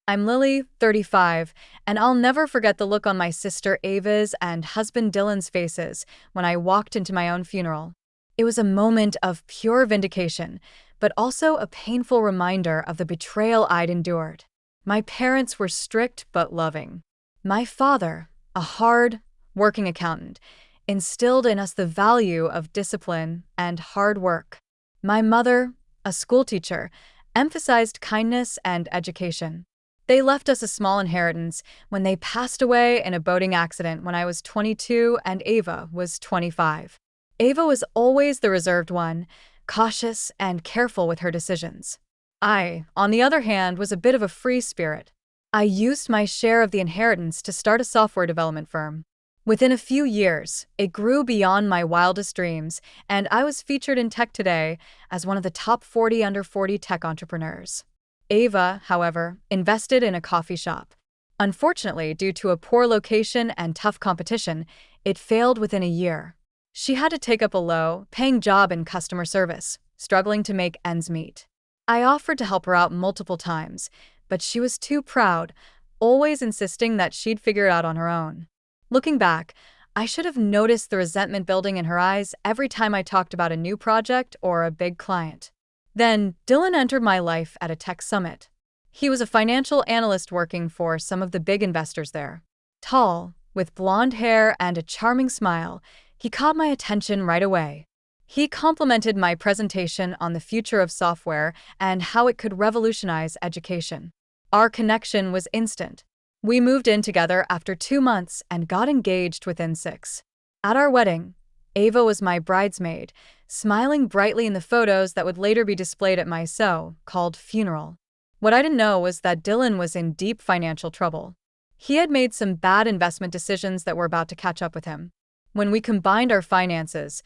I'm Lily, 35, and I'll never forget the look on my sister Ava's and husband Dylan's faces when I walked into my own funeral. It was a moment of pure vindication, but also a painful reminder of the betrayal I'd endured. My parents were strict but loving. My father, a hard, working accountant, instilled in us the value of discipline and hard work. My mother, a schoolteacher, emphasized kindness and education. They left us a small inheritance when they passed away in a boating accident when I was 22 and Ava was 25. Ava was always the reserved one, cautious and careful with her decisions. I, on the other hand, was a bit of a free spirit. I used my share of the inheritance to start a software development firm. Within a few years, it grew beyond my wildest dreams, and I was featured in Tech Today as one of the top 40 under 40 tech entrepreneurs. Ava, however, invested in a coffee shop. Unfortunately, due to a poor location and tough competition, it failed within a year. She had to take up a low-paying job in customer service, struggling to make ends meet. I offered to help her out multiple times, but she was too proud, always insisting that she'd figure it out on her own. Looking back, I should have noticed the resentment building in her eyes every time I talked about a new project or a big client. Then, Dylan entered my life at a tech summit. He was a financial analyst working for some of the big investors there. Tall, with blonde hair and a charming smile, he caught my attention right away. He complimented my presentation on the future of software and how it could revolutionize education. Our connection was instant. We moved in together after 2 months and got engaged within 6. At our wedding, Ava was my bridesmaid, smiling brightly in the photos that would later be displayed at my so-called funeral. What I didn't know was that Dylan was in deep financial trouble. He had made some bad investment decisions that were about to catch up with him. When we combined our finances,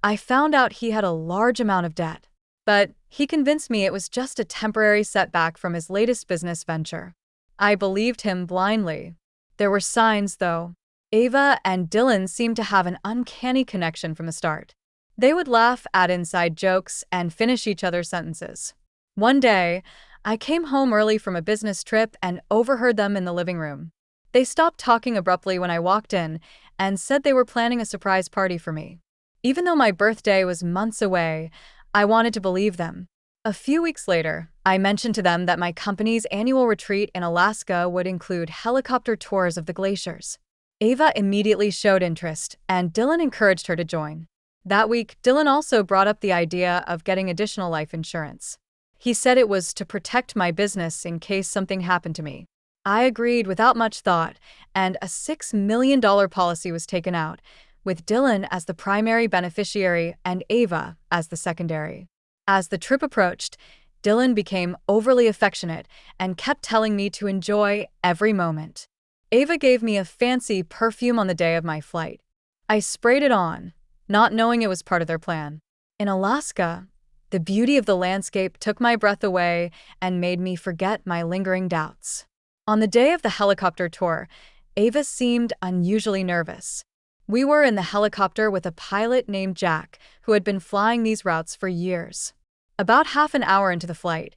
I found out he had a large amount of debt. But he convinced me it was just a temporary setback from his latest business venture. I believed him blindly. There were signs, though. Ava and Dylan seemed to have an uncanny connection from the start. They would laugh at inside jokes and finish each other's sentences. One day, I came home early from a business trip and overheard them in the living room. They stopped talking abruptly when I walked in and said they were planning a surprise party for me. Even though my birthday was months away, I wanted to believe them. A few weeks later, I mentioned to them that my company's annual retreat in Alaska would include helicopter tours of the glaciers. Ava immediately showed interest, and Dylan encouraged her to join. That week, Dylan also brought up the idea of getting additional life insurance. He said it was to protect my business in case something happened to me. I agreed without much thought, and a $6 million policy was taken out, with Dylan as the primary beneficiary and Ava as the secondary. As the trip approached, Dylan became overly affectionate and kept telling me to enjoy every moment. Ava gave me a fancy perfume on the day of my flight. I sprayed it on, not knowing it was part of their plan. In Alaska, the beauty of the landscape took my breath away and made me forget my lingering doubts. On the day of the helicopter tour, Ava seemed unusually nervous. We were in the helicopter with a pilot named Jack, who had been flying these routes for years. About half an hour into the flight,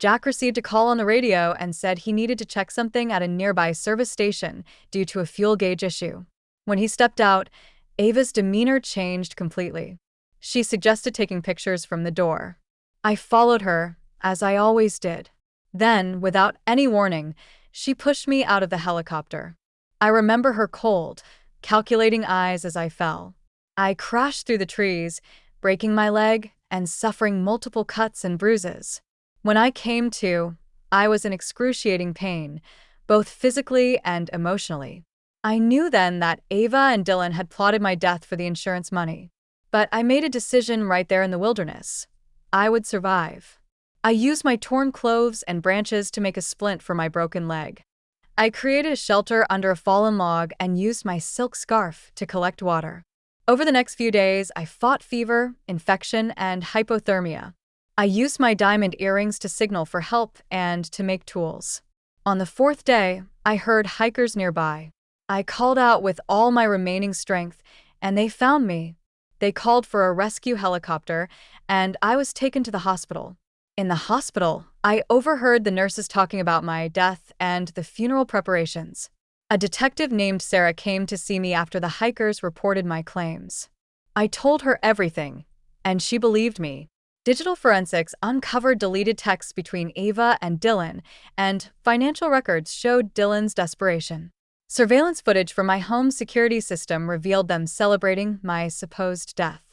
Jack received a call on the radio and said he needed to check something at a nearby service station due to a fuel gauge issue. When he stepped out, Ava's demeanor changed completely. She suggested taking pictures from the door. I followed her, as I always did. Then, without any warning, she pushed me out of the helicopter. I remember her cold, calculating eyes as I fell. I crashed through the trees, breaking my leg and suffering multiple cuts and bruises. When I came to, I was in excruciating pain, both physically and emotionally. I knew then that Ava and Dylan had plotted my death for the insurance money. But I made a decision right there in the wilderness. I would survive. I used my torn clothes and branches to make a splint for my broken leg. I created a shelter under a fallen log and used my silk scarf to collect water. Over the next few days, I fought fever, infection, and hypothermia. I used my diamond earrings to signal for help and to make tools. On the 4th day, I heard hikers nearby. I called out with all my remaining strength, and they found me. They called for a rescue helicopter, and I was taken to the hospital. In the hospital, I overheard the nurses talking about my death and the funeral preparations. A detective named Sarah came to see me after the hikers reported my claims. I told her everything, and she believed me. Digital forensics uncovered deleted texts between Ava and Dylan, and financial records showed Dylan's desperation. Surveillance footage from my home security system revealed them celebrating my supposed death.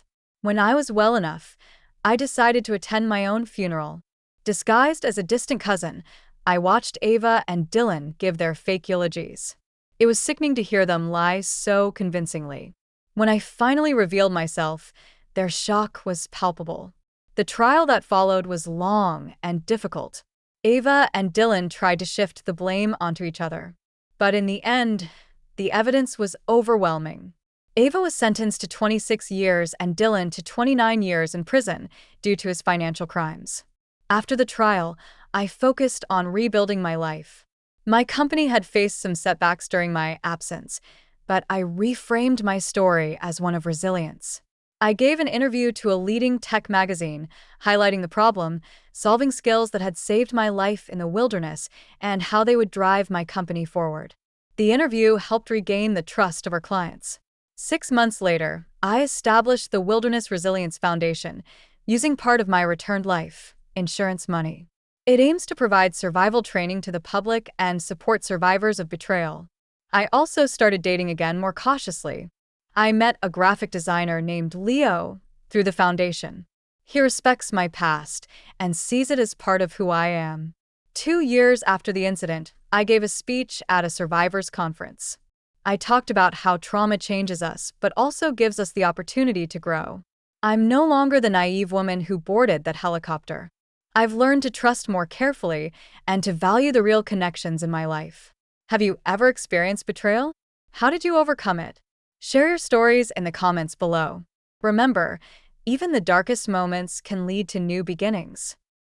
When I was well enough, I decided to attend my own funeral. Disguised as a distant cousin, I watched Ava and Dylan give their fake eulogies. It was sickening to hear them lie so convincingly. When I finally revealed myself, their shock was palpable. The trial that followed was long and difficult. Ava and Dylan tried to shift the blame onto each other. But in the end, the evidence was overwhelming. Ava was sentenced to 26 years and Dylan to 29 years in prison due to his financial crimes. After the trial, I focused on rebuilding my life. My company had faced some setbacks during my absence, but I reframed my story as one of resilience. I gave an interview to a leading tech magazine, highlighting the problem-solving skills that had saved my life in the wilderness and how they would drive my company forward. The interview helped regain the trust of our clients. 6 months later, I established the Wilderness Resilience Foundation, using part of my returned life insurance money. It aims to provide survival training to the public and support survivors of betrayal. I also started dating again more cautiously. I met a graphic designer named Leo through the foundation. He respects my past and sees it as part of who I am. 2 years after the incident, I gave a speech at a survivors conference. I talked about how trauma changes us, but also gives us the opportunity to grow. I'm no longer the naive woman who boarded that helicopter. I've learned to trust more carefully and to value the real connections in my life. Have you ever experienced betrayal? How did you overcome it? Share your stories in the comments below. Remember, even the darkest moments can lead to new beginnings.